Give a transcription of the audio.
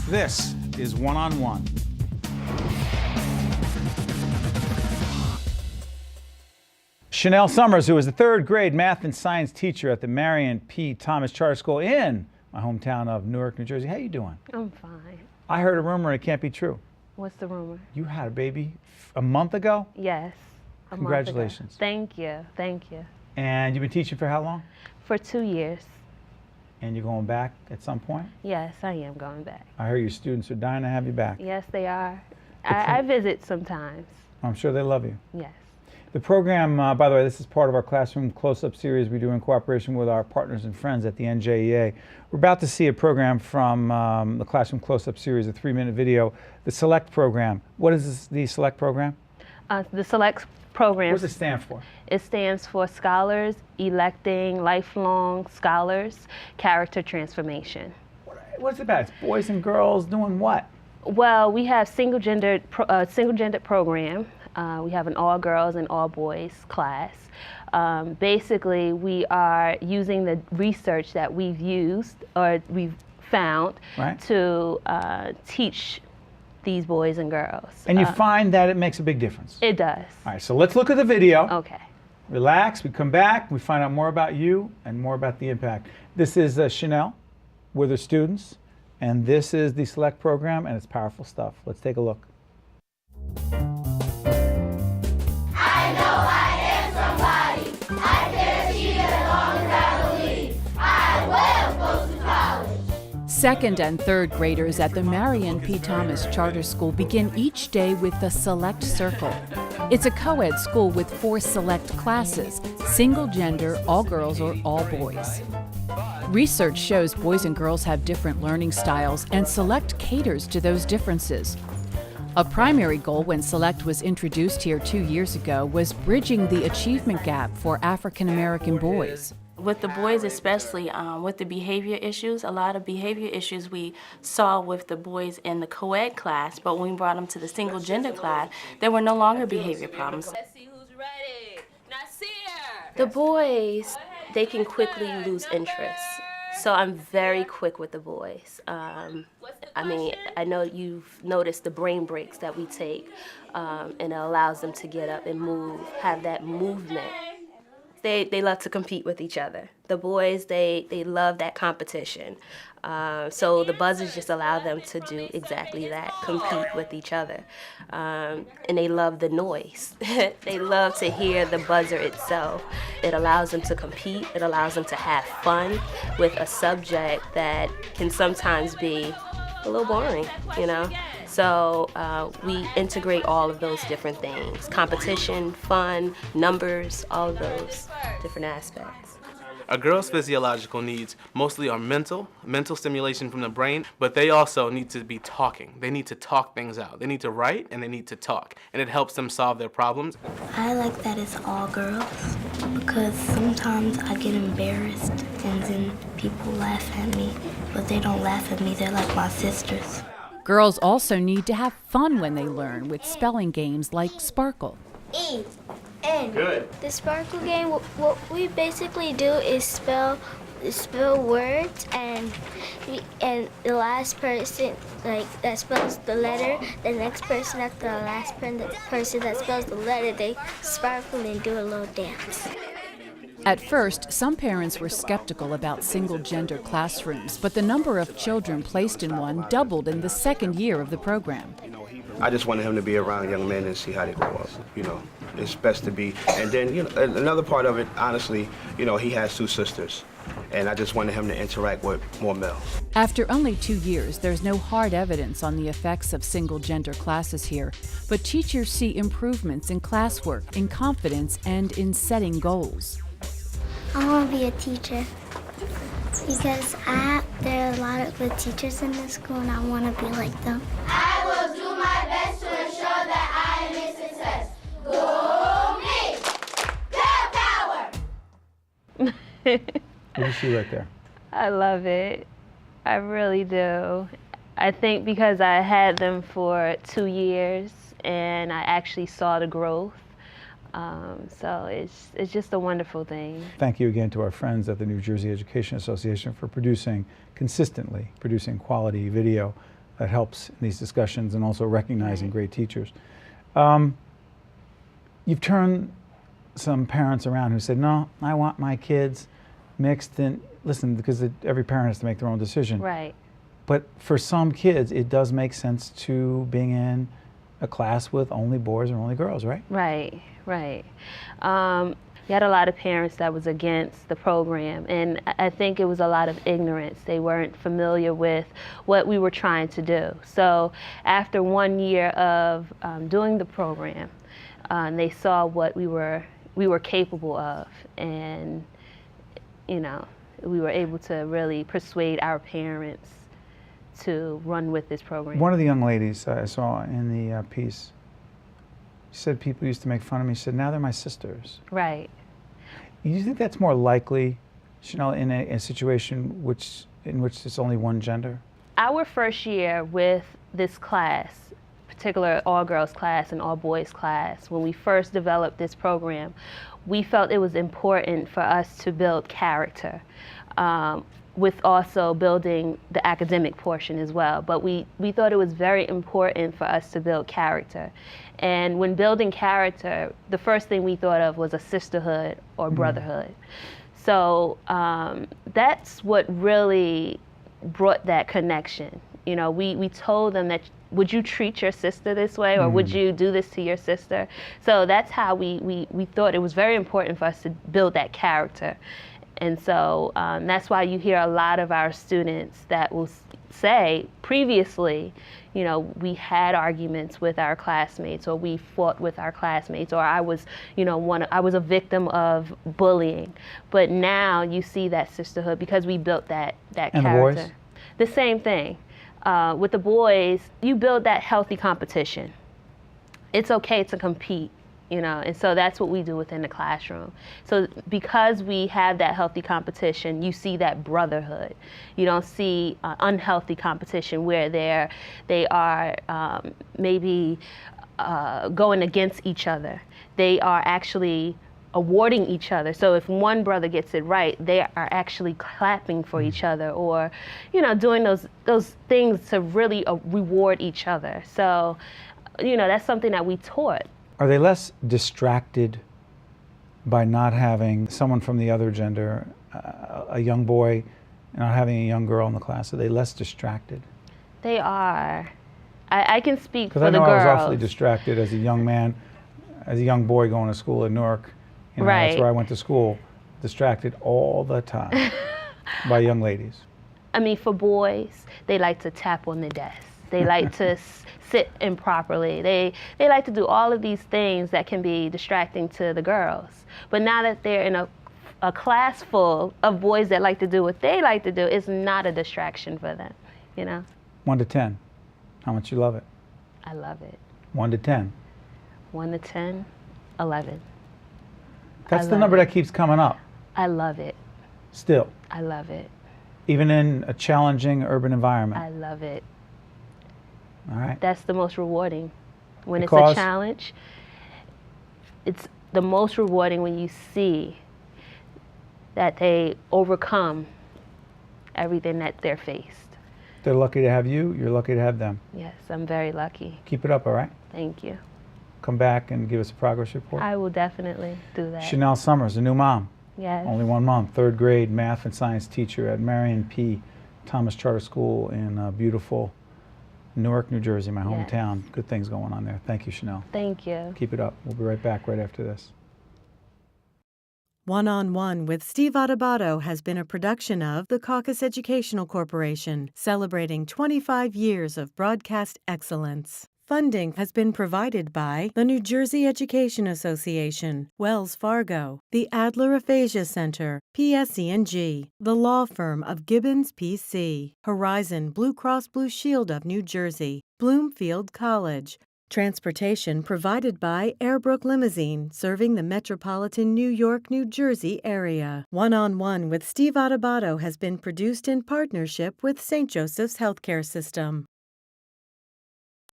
This is One-on-One. Shanel Sommers, who is the third grade math and science teacher at the Marion P. Thomas Charter School in my hometown of Newark, New Jersey. How you doing? I'm fine. I heard a rumor and it can't be true. What's the rumor? You had a baby a month ago? Yes. Congratulations. Thank you. Thank you. And you've been teaching for how long? For 2 years. And you're going back at some point? Yes, I am going back. I hear your students are dying to have you back. Yes, they are. I visit sometimes. I'm sure they love you. Yes. The program, by the way, this is part of our Classroom Close-Up series we do in cooperation with our partners and friends at the NJEA. We're about to see a program from the Classroom Close-Up series, a 3-minute video, the SELECT program. What is the SELECT program? The SELECT program. What does it stand for? It stands for Scholars Electing Lifelong Scholars Character Transformation. What's it about? It's boys and girls doing what? Well, we have single-gendered program. We have an all-girls and all-boys class. Basically, we are using the research that we've used or we've found to teach these boys and girls. And you find that it makes a big difference? It does. All right, so let's look at the video. Okay. Relax, we come back, we find out more about you and more about the impact. This is Shanel with her students, and this is the SELECT program, and it's powerful stuff. Let's take a look. Second and third graders at the Marion P. Thomas Charter School begin each day with the Select Circle. It's a co-ed school with 4 select classes, single gender, all girls or all boys. Research shows boys and girls have different learning styles, and Select caters to those differences. A primary goal when Select was introduced here 2 years ago was bridging the achievement gap for African American boys. With the boys especially, with the behavior issues, a lot of behavior issues we saw with the boys in the co-ed class, but when we brought them to the single gender class, there were no longer behavior problems. Let's see who's ready. Now see her. The boys, they can quickly lose interest. So I'm very quick with the boys. I mean, I know you've noticed the brain breaks that we take, and it allows them to get up and move, have that movement. They love to compete with each other. The boys, they love that competition. So the buzzers just allow them to do exactly that, compete with each other. And they love the noise. They love to hear the buzzer itself. It allows them to compete. It allows them to have fun with a subject that can sometimes be a little boring, you know? So we integrate all of those different things. Competition, fun, numbers, all of those different aspects. A girl's physiological needs mostly are mental stimulation from the brain, but they also need to be talking. They need to talk things out. They need to write and they need to talk, and it helps them solve their problems. I like that it's all girls because sometimes I get embarrassed and then people laugh at me, but they don't laugh at me. They're like my sisters. Girls also need to have fun when they learn with spelling games like Sparkle. E-N. Good. The Sparkle game, what we basically do is spell words, and the last person that spells the letter, the next person after the last person that spells the letter, they sparkle and do a little dance. At first, some parents were skeptical about single-gender classrooms, but the number of children placed in one doubled in the second year of the program. I just wanted him to be around young men and see how they grow up, you know. It's best to be, and then, you know, another part of it, honestly, you know, he has 2 sisters, and I just wanted him to interact with more males. After only 2 years, there's no hard evidence on the effects of single-gender classes here, but teachers see improvements in classwork, in confidence, and in setting goals. I want to be a teacher because there are a lot of good teachers in this school, and I want to be like them. I will do my best to ensure that I am a success. Go me! Girl power! What do you see right there? I love it. I really do. I think because I had them for 2 years and I actually saw the growth. So it's just a wonderful thing. Thank you again to our friends at the New Jersey Education Association for consistently producing quality video that helps in these discussions, and also recognizing great teachers. You've turned some parents around who said, no, I want my kids mixed. And listen, because every parent has to make their own decision. Right. But for some kids, it does make sense to being in a class with only boys or only girls, right? Right, right. You had a lot of parents that was against the program, and I think it was a lot of ignorance. They weren't familiar with what we were trying to do. So after 1 year of doing the program, they saw what we were capable of, and we were able to really persuade our parents to run with this program. One of the young ladies I saw in the piece, she said people used to make fun of me. She said, now they're my sisters. Right. You think that's more likely, Shanel, in a situation in which there's only one gender? Our first year with this class, particular all-girls class and all-boys class, when we first developed this program, we felt it was important for us to build character, with also building the academic portion as well. But we thought it was very important for us to build character. And when building character, the first thing we thought of was a sisterhood or brotherhood. So that's what really brought that connection. We told them that, would you treat your sister this way, or would you do this to your sister? So that's how we thought it was very important for us to build that character. And so that's why you hear a lot of our students that will say previously, we had arguments with our classmates, or we fought with our classmates, or I was, I was a victim of bullying. But now you see that sisterhood because we built that And character. the boys? The same thing. With the boys, you build that healthy competition. It's okay to compete. And so that's what we do within the classroom. So because we have that healthy competition, you see that brotherhood. You don't see unhealthy competition where they are maybe going against each other. They are actually awarding each other. So if one brother gets it right, they are actually clapping for each other, or doing those things to really reward each other. So that's something that we taught. Are they less distracted by not having someone from the other gender, a young boy, and not having a young girl in the class? Are they less distracted? They are. I can speak for the girls. Because I know girls. I was awfully distracted as a young man, as a young boy going to school in Newark. Right. That's where I went to school. Distracted all the time by young ladies. I mean, for boys, they like to tap on the desk. They like to sit improperly. They like to do all of these things that can be distracting to the girls. But now that they're in a class full of boys that like to do what they like to do, it's not a distraction for them, 1 to 10, how much you love it? I love it. 1 to 10. 1 to 10, 11. That's the number that keeps coming up. I love it. Still. I love it. Even in a challenging urban environment. I love it. All right. That's the most rewarding. When Because? It's a challenge, it's the most rewarding when you see that they overcome everything that they're faced. They're lucky to have you. You're lucky to have them. Yes, I'm very lucky. Keep it up, all right? Thank you. Come back and give us a progress report. I will definitely do that. Shanel Sommers, a new mom. Yes. Only 1 month, 3rd grade math and science teacher at Marion P. Thomas Charter School in beautiful Newark, New Jersey, my hometown. Good things going on there. Thank you, Shanel. Thank you. Keep it up. We'll be right back right after this. One-on-One with Steve Adubato has been a production of the Caucus Educational Corporation, celebrating 25 years of broadcast excellence. Funding has been provided by the New Jersey Education Association, Wells Fargo, the Adler Aphasia Center, PSE&G, the law firm of Gibbons PC, Horizon Blue Cross Blue Shield of New Jersey, Bloomfield College. Transportation provided by Airbrook Limousine, serving the metropolitan New York, New Jersey area. One-on-One with Steve Adubato has been produced in partnership with St. Joseph's Healthcare System.